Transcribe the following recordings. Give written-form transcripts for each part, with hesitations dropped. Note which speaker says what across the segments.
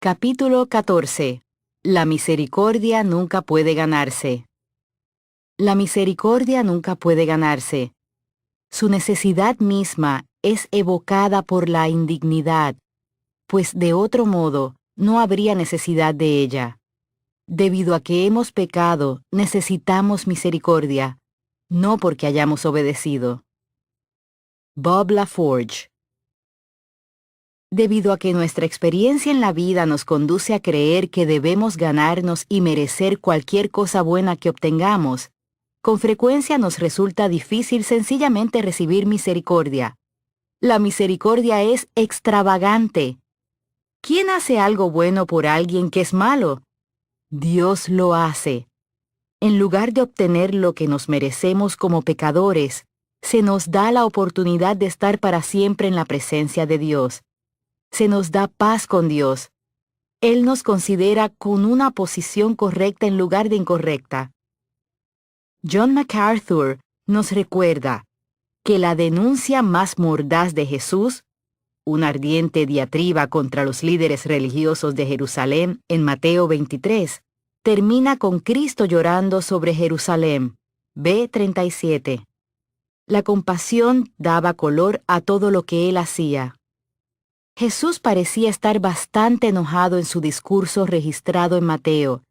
Speaker 1: Capítulo 14. La misericordia nunca puede ganarse. La misericordia nunca puede ganarse. Su necesidad misma es evocada por la indignidad, pues de otro modo no habría necesidad de ella. Debido a que hemos pecado, necesitamos misericordia, no porque hayamos obedecido. Bob LaForge. Debido a que nuestra experiencia en la vida nos conduce a creer que debemos ganarnos y merecer cualquier cosa buena que obtengamos, con frecuencia nos resulta difícil sencillamente recibir misericordia. La misericordia es extravagante. ¿Quién hace algo bueno por alguien que es malo? Dios lo hace. En lugar de obtener lo que nos merecemos como pecadores, se nos da la oportunidad de estar para siempre en la presencia de Dios. Se nos da paz con Dios. Él nos considera con una posición correcta en lugar de incorrecta. John MacArthur nos recuerda que la denuncia más mordaz de Jesús, una ardiente diatriba contra los líderes religiosos de Jerusalén en Mateo 23, termina con Cristo llorando sobre Jerusalén. B. 37. La compasión daba color a todo lo que él hacía. Jesús parecía estar bastante enojado en su discurso registrado en Mateo,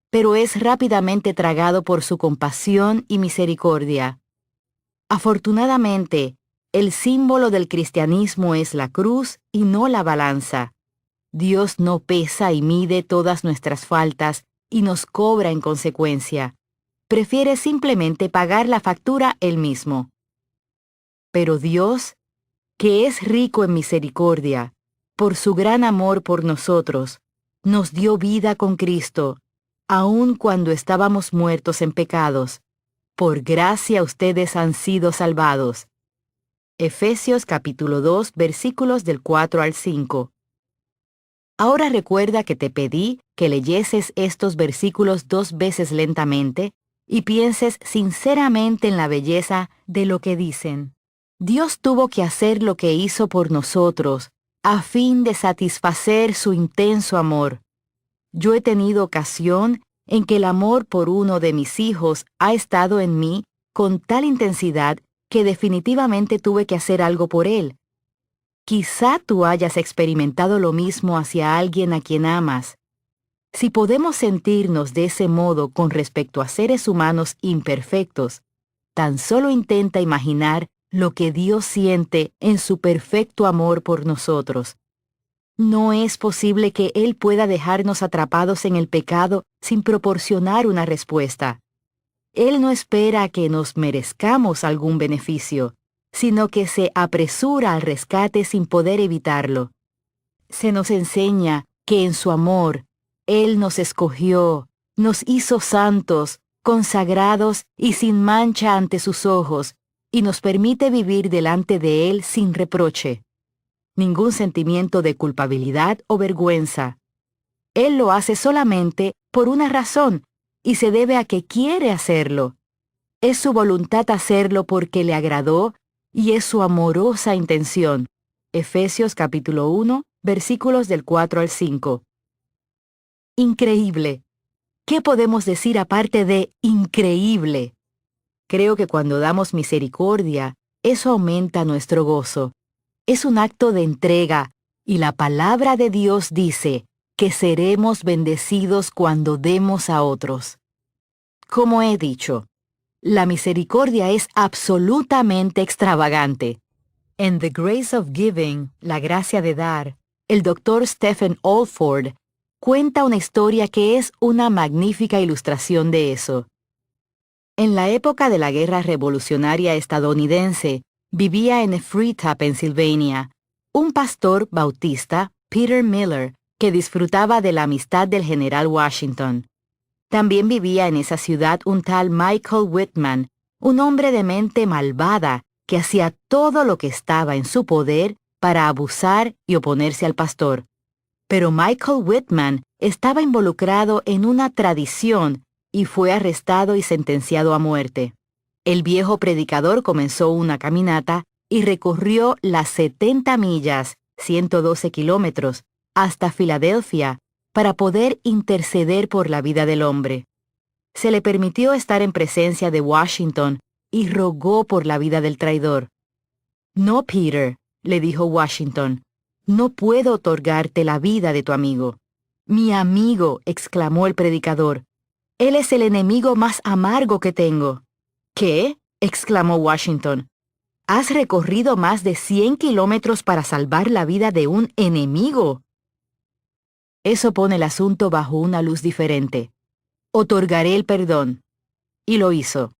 Speaker 1: pero es rápidamente tragado por su compasión y misericordia. Afortunadamente, el símbolo del cristianismo es la cruz y no la balanza. Dios no pesa y mide todas nuestras faltas y nos cobra en consecuencia. Prefiere simplemente pagar la factura él mismo. Pero Dios, que es rico en misericordia, por su gran amor por nosotros, nos dio vida con Cristo, aun cuando estábamos muertos en pecados. Por gracia ustedes han sido salvados. Efesios capítulo 2, versículos del 4 al 5. Ahora recuerda que te pedí que leyeses estos versículos 2 veces lentamente y pienses sinceramente en la belleza de lo que dicen. Dios tuvo que hacer lo que hizo por nosotros, a fin de satisfacer su intenso amor. Yo he tenido ocasión en que el amor por uno de mis hijos ha estado en mí con tal intensidad que definitivamente tuve que hacer algo por él. Quizá tú hayas experimentado lo mismo hacia alguien a quien amas. Si podemos sentirnos de ese modo con respecto a seres humanos imperfectos, tan solo intenta imaginar lo que Dios siente en su perfecto amor por nosotros. No es posible que Él pueda dejarnos atrapados en el pecado sin proporcionar una respuesta. Él no espera a que nos merezcamos algún beneficio, sino que se apresura al rescate sin poder evitarlo. Se nos enseña que en su amor, Él nos escogió, nos hizo santos, consagrados y sin mancha ante sus ojos, y nos permite vivir delante de Él sin reproche. Ningún sentimiento de culpabilidad o vergüenza. Él lo hace solamente por una razón, y se debe a que quiere hacerlo. Es su voluntad hacerlo porque le agradó, y es su amorosa intención. Efesios capítulo 1, versículos del 4 al 5. Increíble. ¿Qué podemos decir aparte de increíble? Creo que cuando damos misericordia, eso aumenta nuestro gozo. Es un acto de entrega, y la palabra de Dios dice que seremos bendecidos cuando demos a otros. Como he dicho, la misericordia es absolutamente extravagante. En The Grace of Giving, la gracia de dar, el Dr. Stephen Alford cuenta una historia que es una magnífica ilustración de eso. En la época de la Guerra Revolucionaria estadounidense, vivía en Ephrata, Pensilvania, un pastor bautista, Peter Miller, que disfrutaba de la amistad del general Washington. También vivía en esa ciudad un tal Michael Whitman, un hombre de mente malvada que hacía todo lo que estaba en su poder para abusar y oponerse al pastor. Pero Michael Whitman estaba involucrado en una tradición y fue arrestado y sentenciado a muerte. El viejo predicador comenzó una caminata y recorrió las 70 millas, 112 kilómetros, hasta Filadelfia para poder interceder por la vida del hombre. Se le permitió estar en presencia de Washington y rogó por la vida del traidor. No, Peter, le dijo Washington, no puedo otorgarte la vida de tu amigo. Mi amigo, exclamó el predicador. Él es el enemigo más amargo que tengo. ¿Qué? Exclamó Washington. ¿Has recorrido más de 100 kilómetros para salvar la vida de un enemigo? Eso pone el asunto bajo una luz diferente. Otorgaré el perdón. Y lo hizo.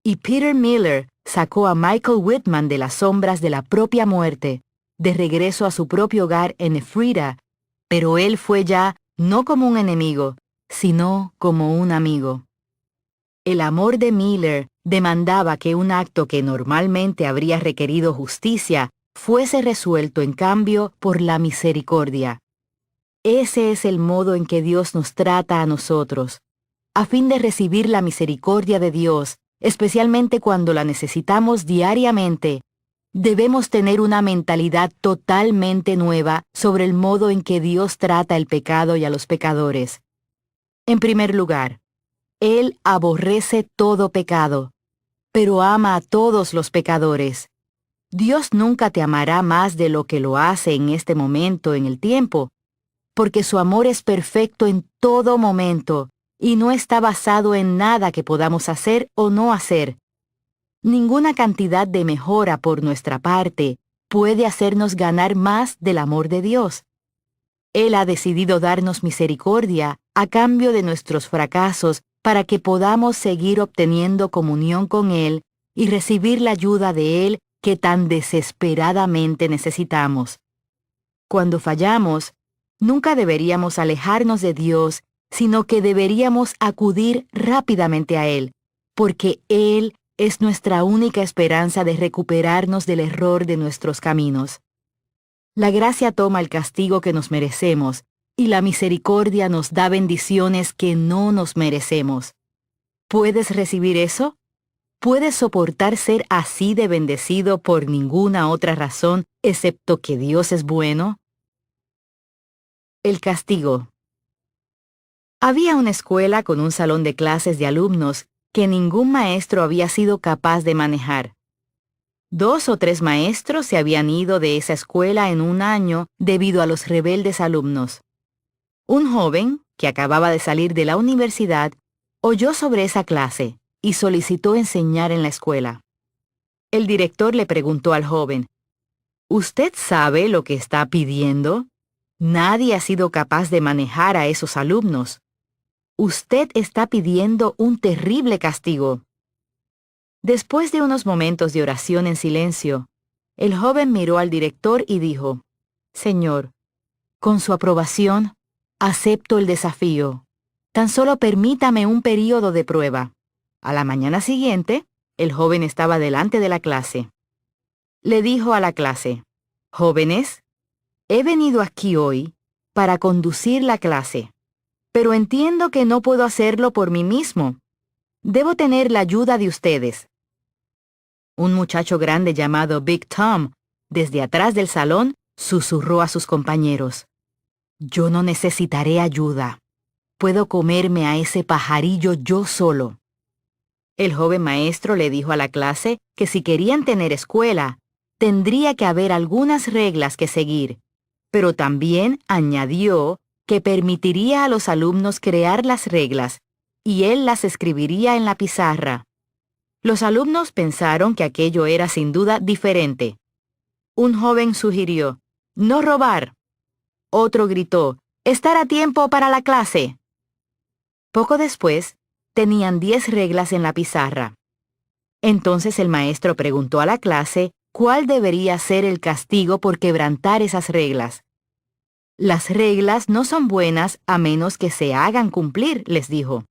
Speaker 1: Y Peter Miller sacó a Michael Whitman de las sombras de la propia muerte, de regreso a su propio hogar en Ephrata, pero él fue ya no como un enemigo, sino como un amigo. El amor de Miller demandaba que un acto que normalmente habría requerido justicia fuese resuelto en cambio por la misericordia. Ese es el modo en que Dios nos trata a nosotros. A fin de recibir la misericordia de Dios, especialmente cuando la necesitamos diariamente, debemos tener una mentalidad totalmente nueva sobre el modo en que Dios trata el pecado y a los pecadores. En primer lugar, Él aborrece todo pecado, pero ama a todos los pecadores. Dios nunca te amará más de lo que lo hace en este momento en el tiempo, porque su amor es perfecto en todo momento y no está basado en nada que podamos hacer o no hacer. Ninguna cantidad de mejora por nuestra parte puede hacernos ganar más del amor de Dios. Él ha decidido darnos misericordia a cambio de nuestros fracasos para que podamos seguir obteniendo comunión con Él y recibir la ayuda de Él que tan desesperadamente necesitamos. Cuando fallamos, nunca deberíamos alejarnos de Dios, sino que deberíamos acudir rápidamente a Él, porque Él es nuestra única esperanza de recuperarnos del error de nuestros caminos. La gracia toma el castigo que nos merecemos, y la misericordia nos da bendiciones que no nos merecemos. ¿Puedes recibir eso? ¿Puedes soportar ser así de bendecido por ninguna otra razón excepto que Dios es bueno? El castigo. Había una escuela con un salón de clases de alumnos que ningún maestro había sido capaz de manejar. 2 o 3 maestros se habían ido de esa escuela en un año debido a los rebeldes alumnos. Un joven, que acababa de salir de la universidad, oyó sobre esa clase y solicitó enseñar en la escuela. El director le preguntó al joven, ¿usted sabe lo que está pidiendo? Nadie ha sido capaz de manejar a esos alumnos. Usted está pidiendo un terrible castigo. Después de unos momentos de oración en silencio, el joven miró al director y dijo, Señor, con su aprobación, acepto el desafío. Tan solo permítame un período de prueba. A la mañana siguiente, el joven estaba delante de la clase. Le dijo a la clase, Jóvenes, he venido aquí hoy para conducir la clase, pero entiendo que no puedo hacerlo por mí mismo. Debo tener la ayuda de ustedes. Un muchacho grande llamado Big Tom, desde atrás del salón, susurró a sus compañeros. Yo no necesitaré ayuda. Puedo comerme a ese pajarillo yo solo. El joven maestro le dijo a la clase que si querían tener escuela, tendría que haber algunas reglas que seguir, pero también añadió que permitiría a los alumnos crear las reglas y él las escribiría en la pizarra. Los alumnos pensaron que aquello era sin duda diferente. Un joven sugirió, no robar. Otro gritó, estar a tiempo para la clase. Poco después, tenían 10 reglas en la pizarra. Entonces el maestro preguntó a la clase cuál debería ser el castigo por quebrantar esas reglas. Las reglas no son buenas a menos que se hagan cumplir, les dijo.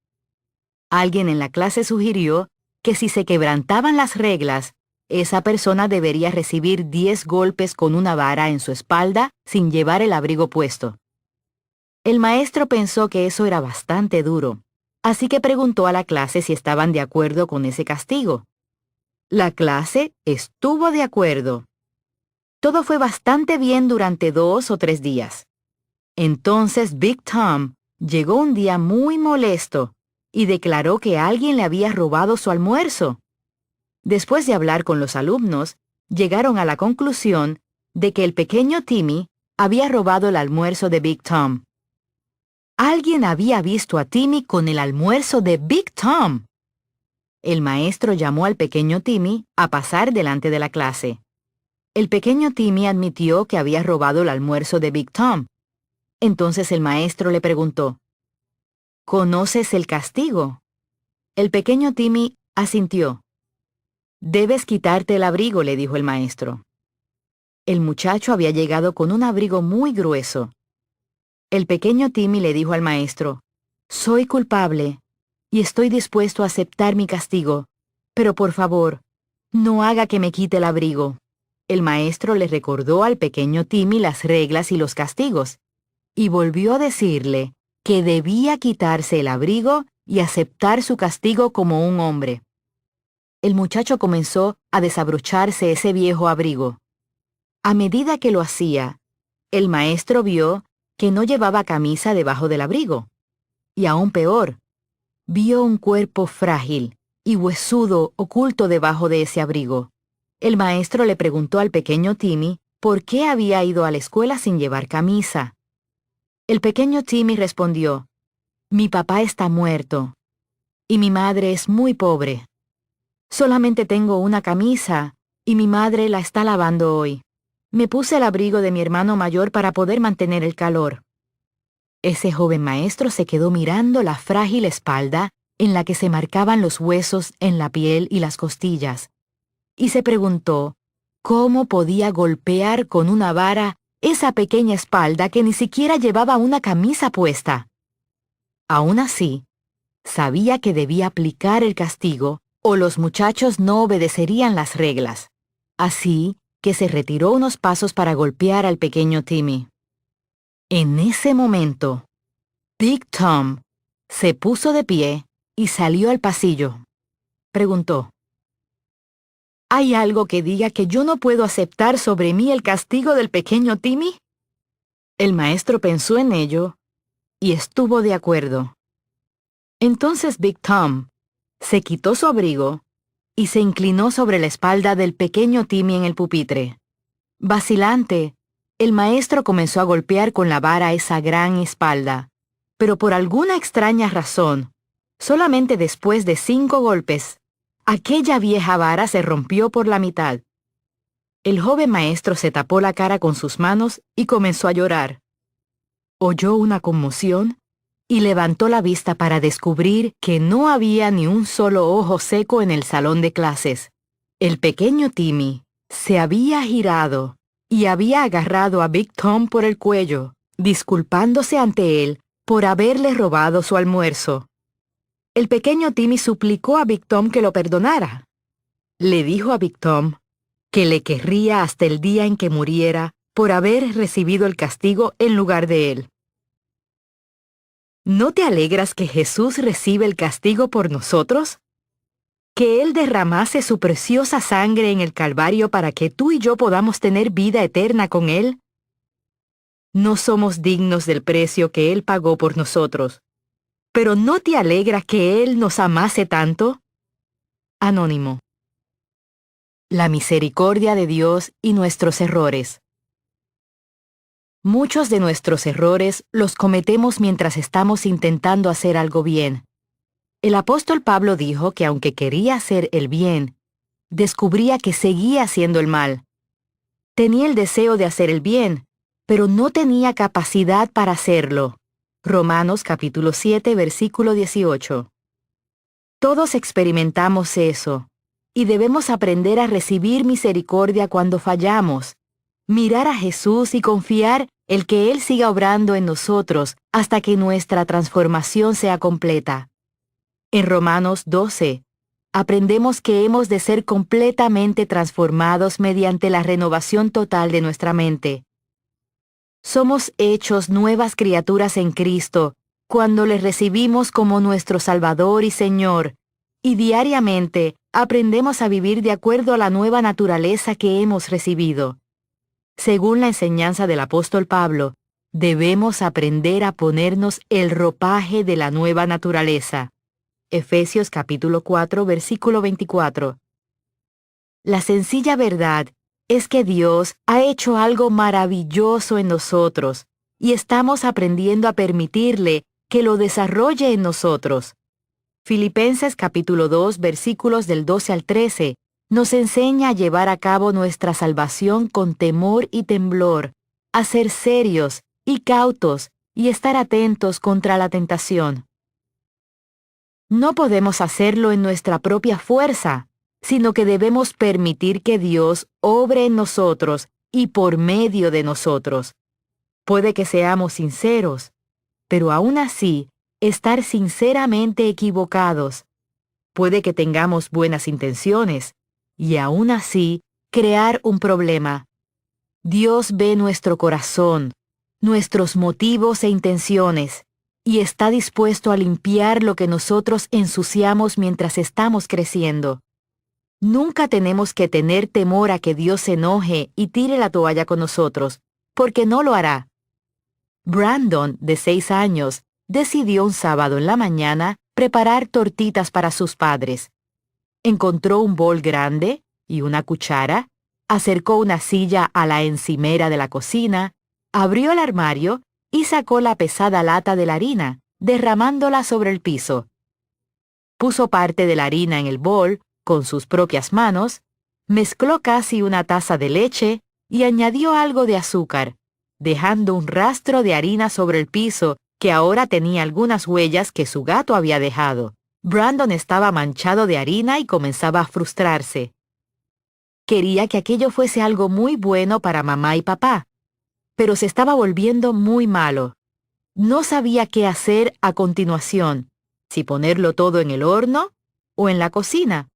Speaker 1: Alguien en la clase sugirió que si se quebrantaban las reglas, esa persona debería recibir 10 golpes con una vara en su espalda sin llevar el abrigo puesto. El maestro pensó que eso era bastante duro, así que preguntó a la clase si estaban de acuerdo con ese castigo. La clase estuvo de acuerdo. Todo fue bastante bien durante 2 o 3 días. Entonces Big Tom llegó un día muy molesto y declaró que alguien le había robado su almuerzo. Después de hablar con los alumnos, llegaron a la conclusión de que el pequeño Timmy había robado el almuerzo de Big Tom. Alguien había visto a Timmy con el almuerzo de Big Tom. El maestro llamó al pequeño Timmy a pasar delante de la clase. El pequeño Timmy admitió que había robado el almuerzo de Big Tom. Entonces el maestro le preguntó, ¿conoces el castigo? El pequeño Timmy asintió. Debes quitarte el abrigo, le dijo el maestro. El muchacho había llegado con un abrigo muy grueso. El pequeño Timmy le dijo al maestro, soy culpable y estoy dispuesto a aceptar mi castigo, pero por favor, no haga que me quite el abrigo. El maestro le recordó al pequeño Timmy las reglas y los castigos, y volvió a decirle que debía quitarse el abrigo y aceptar su castigo como un hombre. El muchacho comenzó a desabrocharse ese viejo abrigo. A medida que lo hacía, el maestro vio que no llevaba camisa debajo del abrigo. Y aún peor, vio un cuerpo frágil y huesudo oculto debajo de ese abrigo. El maestro le preguntó al pequeño Timmy por qué había ido a la escuela sin llevar camisa. El pequeño Timmy respondió, mi papá está muerto y mi madre es muy pobre. Solamente tengo una camisa y mi madre la está lavando hoy. Me puse el abrigo de mi hermano mayor para poder mantener el calor. Ese joven maestro se quedó mirando la frágil espalda en la que se marcaban los huesos en la piel y las costillas, y se preguntó cómo podía golpear con una vara esa pequeña espalda que ni siquiera llevaba una camisa puesta. Aún así, sabía que debía aplicar el castigo o los muchachos no obedecerían las reglas. Así que se retiró unos pasos para golpear al pequeño Timmy. En ese momento, Big Tom se puso de pie y salió al pasillo. Preguntó, ¿hay algo que diga que yo no puedo aceptar sobre mí el castigo del pequeño Timmy? El maestro pensó en ello y estuvo de acuerdo. Entonces Big Tom se quitó su abrigo y se inclinó sobre la espalda del pequeño Timmy en el pupitre. Vacilante, el maestro comenzó a golpear con la vara esa gran espalda, pero por alguna extraña razón, solamente después de 5 golpes, aquella vieja vara se rompió por la mitad. El joven maestro se tapó la cara con sus manos y comenzó a llorar. Oyó una conmoción y levantó la vista para descubrir que no había ni un solo ojo seco en el salón de clases. El pequeño Timmy se había girado y había agarrado a Big Tom por el cuello, disculpándose ante él por haberle robado su almuerzo. El pequeño Timmy suplicó a Big Tom que lo perdonara. Le dijo a Big Tom que le querría hasta el día en que muriera por haber recibido el castigo en lugar de él. ¿No te alegras que Jesús recibe el castigo por nosotros? Que Él derramase su preciosa sangre en el Calvario para que tú y yo podamos tener vida eterna con Él. No somos dignos del precio que Él pagó por nosotros. ¿Pero no te alegra que Él nos amase tanto? Anónimo. La misericordia de Dios y nuestros errores. Muchos de nuestros errores los cometemos mientras estamos intentando hacer algo bien. El apóstol Pablo dijo que aunque quería hacer el bien, descubría que seguía haciendo el mal. Tenía el deseo de hacer el bien, pero no tenía capacidad para hacerlo. Romanos capítulo 7, versículo 18. Todos experimentamos eso, y debemos aprender a recibir misericordia cuando fallamos, mirar a Jesús y confiar en que Él siga obrando en nosotros hasta que nuestra transformación sea completa. En Romanos 12, aprendemos que hemos de ser completamente transformados mediante la renovación total de nuestra mente. Somos hechos nuevas criaturas en Cristo cuando le recibimos como nuestro Salvador y Señor, y diariamente aprendemos a vivir de acuerdo a la nueva naturaleza que hemos recibido. Según la enseñanza del apóstol Pablo, Debemos aprender a ponernos el ropaje de la nueva naturaleza. Efesios capítulo 4, versículo 24. La sencilla verdad es que Dios ha hecho algo maravilloso en nosotros y estamos aprendiendo a permitirle que lo desarrolle en nosotros. Filipenses capítulo 2, versículos del 12 al 13, nos enseña a llevar a cabo nuestra salvación con temor y temblor, a ser serios y cautos y estar atentos contra la tentación. No podemos hacerlo en nuestra propia fuerza, sino que debemos permitir que Dios obre en nosotros y por medio de nosotros. Puede que seamos sinceros, pero aún así, estar sinceramente equivocados. Puede que tengamos buenas intenciones, y aún así, crear un problema. Dios ve nuestro corazón, nuestros motivos e intenciones, y está dispuesto a limpiar lo que nosotros ensuciamos mientras estamos creciendo. Nunca tenemos que tener temor a que Dios se enoje y tire la toalla con nosotros, porque no lo hará. Brandon, de 6 años, decidió un sábado en la mañana preparar tortitas para sus padres. Encontró un bol grande y una cuchara, acercó una silla a la encimera de la cocina, abrió el armario y sacó la pesada lata de la harina, derramándola sobre el piso. Puso parte de la harina en el bol con sus propias manos, mezcló casi una taza de leche y añadió algo de azúcar, dejando un rastro de harina sobre el piso que ahora tenía algunas huellas que su gato había dejado. Brandon estaba manchado de harina y comenzaba a frustrarse. Quería que aquello fuese algo muy bueno para mamá y papá, pero se estaba volviendo muy malo. No sabía qué hacer a continuación, si ponerlo todo en el horno o en la cocina,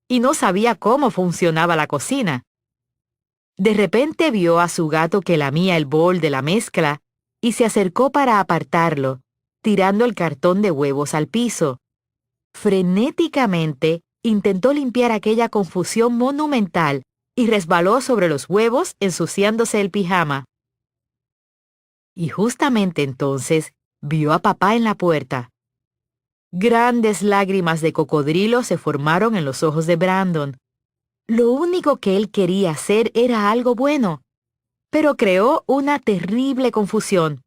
Speaker 1: y no sabía cómo funcionaba la cocina. De repente vio a su gato que lamía el bol de la mezcla y se acercó para apartarlo, tirando el cartón de huevos al piso. Frenéticamente intentó limpiar aquella confusión monumental y resbaló sobre los huevos ensuciándose el pijama. Y justamente entonces vio a papá en la puerta. Grandes lágrimas de cocodrilo se formaron en los ojos de Brandon. Lo único que él quería hacer era algo bueno, pero creó una terrible confusión.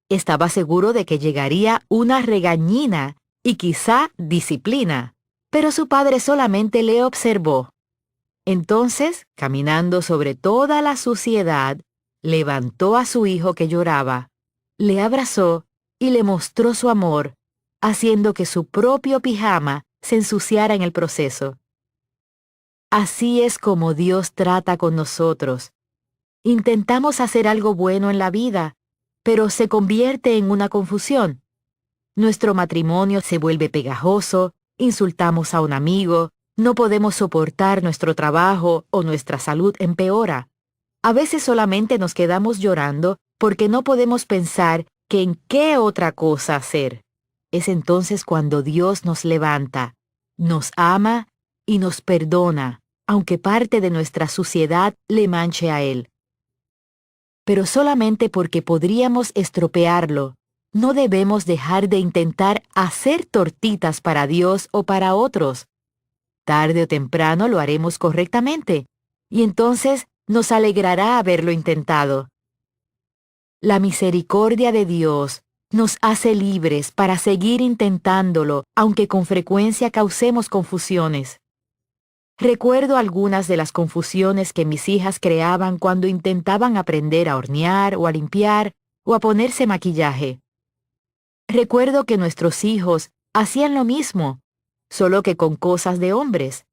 Speaker 1: Estaba seguro de que llegaría una regañina y quizá disciplina, pero su padre solamente le observó. Entonces, caminando sobre toda la suciedad, levantó a su hijo que lloraba, le abrazó y le mostró su amor, haciendo que su propio pijama se ensuciara en el proceso. Así es como Dios trata con nosotros. Intentamos hacer algo bueno en la vida, pero se convierte en una confusión. Nuestro matrimonio se vuelve pegajoso, insultamos a un amigo, no podemos soportar nuestro trabajo o nuestra salud empeora. A veces solamente nos quedamos llorando porque no podemos pensar que en qué otra cosa hacer. Es entonces cuando Dios nos levanta, nos ama y nos perdona, aunque parte de nuestra suciedad le manche a Él. Pero solamente porque podríamos estropearlo, no debemos dejar de intentar hacer tortitas para Dios o para otros. Tarde o temprano lo haremos correctamente, y entonces nos alegrará haberlo intentado. La misericordia de Dios nos hace libres para seguir intentándolo, aunque con frecuencia causemos confusiones. Recuerdo algunas de las confusiones que mis hijas creaban cuando intentaban aprender a hornear o a limpiar o a ponerse maquillaje. Recuerdo que nuestros hijos hacían lo mismo, solo que con cosas de hombres.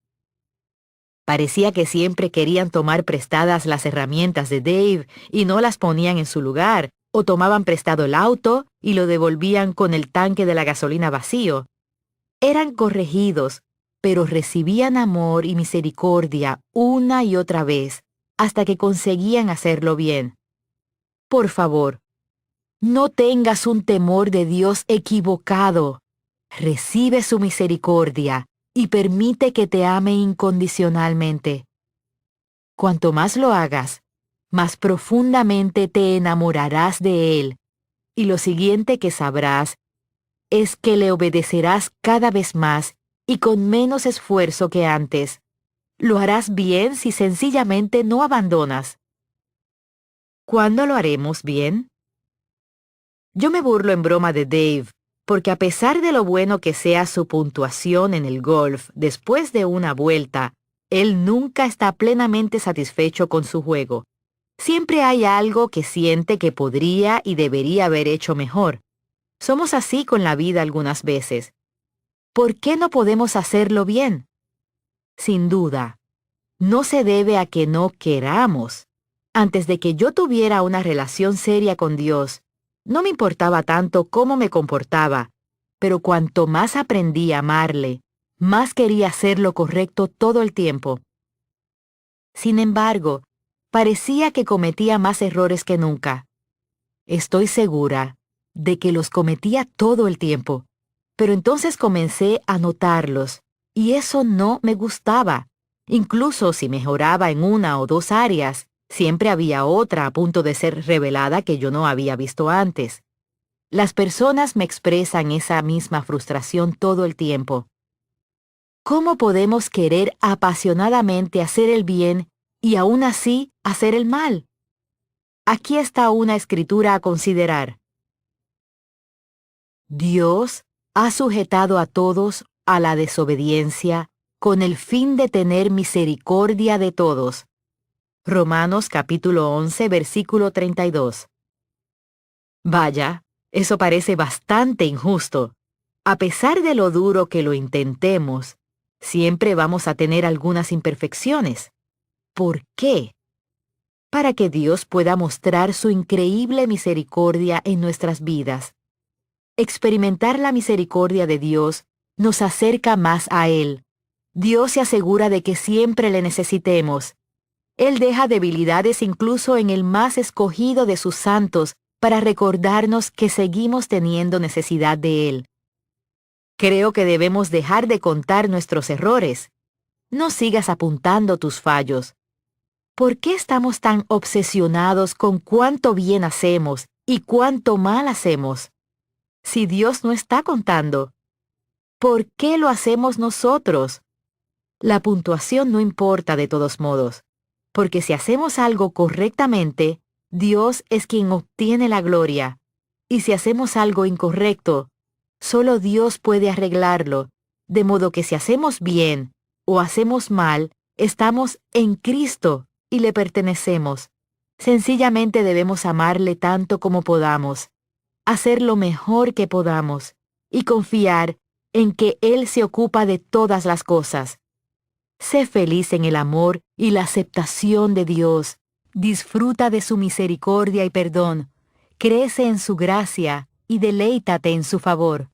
Speaker 1: Parecía que siempre querían tomar prestadas las herramientas de Dave y no las ponían en su lugar, o tomaban prestado el auto y lo devolvían con el tanque de la gasolina vacío. Eran corregidos, pero recibían amor y misericordia una y otra vez, hasta que conseguían hacerlo bien. Por favor, no tengas un temor de Dios equivocado. Recibe su misericordia y permite que te ame incondicionalmente. Cuanto más lo hagas, más profundamente te enamorarás de Él, y lo siguiente que sabrás es que le obedecerás cada vez más y con menos esfuerzo que antes. Lo harás bien si sencillamente no abandonas. ¿Cuándo lo haremos bien? Yo me burlo en broma de Dave, porque a pesar de lo bueno que sea su puntuación en el golf después de una vuelta, él nunca está plenamente satisfecho con su juego. Siempre hay algo que siente que podría y debería haber hecho mejor. Somos así con la vida algunas veces. ¿Por qué no podemos hacerlo bien? Sin duda, no se debe a que no queramos. Antes de que yo tuviera una relación seria con Dios, no me importaba tanto cómo me comportaba, pero cuanto más aprendí a amarle, más quería hacer lo correcto todo el tiempo. Sin embargo, parecía que cometía más errores que nunca. Estoy segura de que los cometía todo el tiempo, pero entonces comencé a notarlos, y eso no me gustaba. Incluso si mejoraba en una o dos áreas, siempre había otra a punto de ser revelada que yo no había visto antes. Las personas me expresan esa misma frustración todo el tiempo. ¿Cómo podemos querer apasionadamente hacer el bien y aún así hacer el mal? Aquí está una escritura a considerar. Dios ha sujetado a todos a la desobediencia con el fin de tener misericordia de todos. Romanos capítulo 11, versículo 32. Vaya, eso parece bastante injusto. A pesar de lo duro que lo intentemos, siempre vamos a tener algunas imperfecciones. ¿Por qué? Para que Dios pueda mostrar su increíble misericordia en nuestras vidas. Experimentar la misericordia de Dios nos acerca más a Él. Dios se asegura de que siempre le necesitemos. Él deja debilidades incluso en el más escogido de sus santos para recordarnos que seguimos teniendo necesidad de Él. Creo que debemos dejar de contar nuestros errores. No sigas apuntando tus fallos. ¿Por qué estamos tan obsesionados con cuánto bien hacemos y cuánto mal hacemos? Si Dios no está contando, ¿por qué lo hacemos nosotros? La puntuación no importa de todos modos, porque si hacemos algo correctamente, Dios es quien obtiene la gloria, y si hacemos algo incorrecto, solo Dios puede arreglarlo, de modo que si hacemos bien o hacemos mal, estamos en Cristo y le pertenecemos. Sencillamente debemos amarle tanto como podamos, hacer lo mejor que podamos y confiar en que Él se ocupa de todas las cosas. Sé feliz en el amor y la aceptación de Dios. Disfruta de su misericordia y perdón. Crece en su gracia y deleítate en su favor.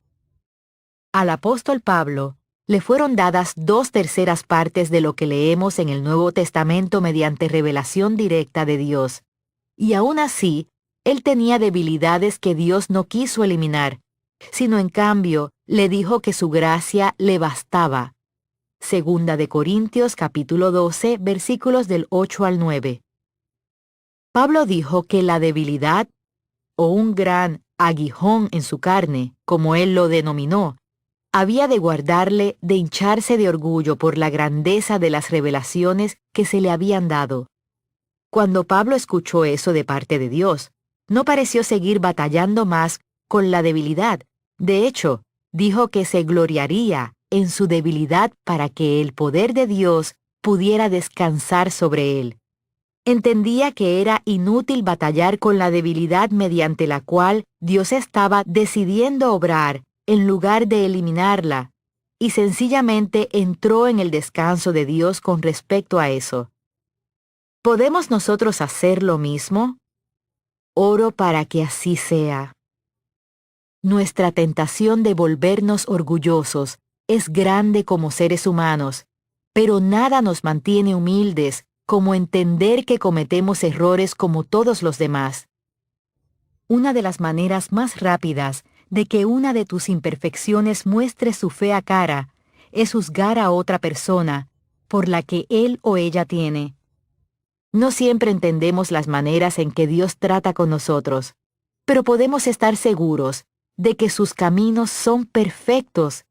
Speaker 1: Al apóstol Pablo le fueron dadas 2/3 partes de lo que leemos en el Nuevo Testamento mediante revelación directa de Dios. Y aún así, él tenía debilidades que Dios no quiso eliminar, sino en cambio le dijo que su gracia le bastaba. Segunda de Corintios capítulo 12, versículos del 8 al 9. Pablo dijo que la debilidad, o un gran aguijón en su carne, como él lo denominó, había de guardarle de hincharse de orgullo por la grandeza de las revelaciones que se le habían dado. Cuando Pablo escuchó eso de parte de Dios, no pareció seguir batallando más con la debilidad. De hecho, dijo que se gloriaría en su debilidad para que el poder de Dios pudiera descansar sobre él. Entendía que era inútil batallar con la debilidad mediante la cual Dios estaba decidiendo obrar en lugar de eliminarla, y sencillamente entró en el descanso de Dios con respecto a eso. ¿Podemos nosotros hacer lo mismo? Oro para que así sea. Nuestra tentación de volvernos orgullosos es grande como seres humanos, pero nada nos mantiene humildes como entender que cometemos errores como todos los demás. Una de las maneras más rápidas de que una de tus imperfecciones muestre su fea cara es juzgar a otra persona por la que él o ella tiene. No siempre entendemos las maneras en que Dios trata con nosotros, pero podemos estar seguros de que sus caminos son perfectos.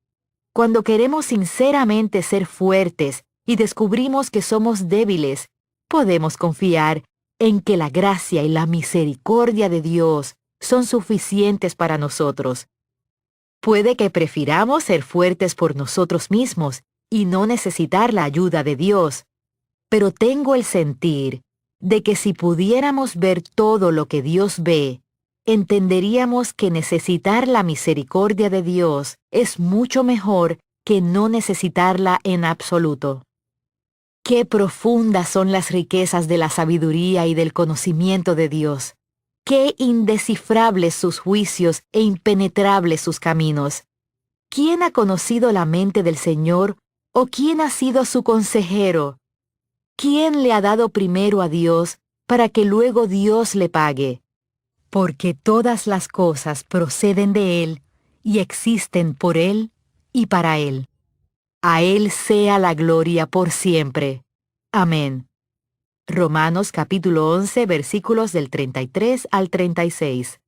Speaker 1: Cuando queremos sinceramente ser fuertes y descubrimos que somos débiles, podemos confiar en que la gracia y la misericordia de Dios son suficientes para nosotros. Puede que prefiramos ser fuertes por nosotros mismos y no necesitar la ayuda de Dios, pero tengo el sentir de que si pudiéramos ver todo lo que Dios ve, entenderíamos que necesitar la misericordia de Dios es mucho mejor que no necesitarla en absoluto. Qué profundas son las riquezas de la sabiduría y del conocimiento de Dios. Qué indescifrables sus juicios e impenetrables sus caminos. ¿Quién ha conocido la mente del Señor o quién ha sido su consejero? ¿Quién le ha dado primero a Dios para que luego Dios le pague? Porque todas las cosas proceden de Él y existen por Él y para Él. A Él sea la gloria por siempre. Amén. Romanos capítulo 11, versículos del 33 al 36.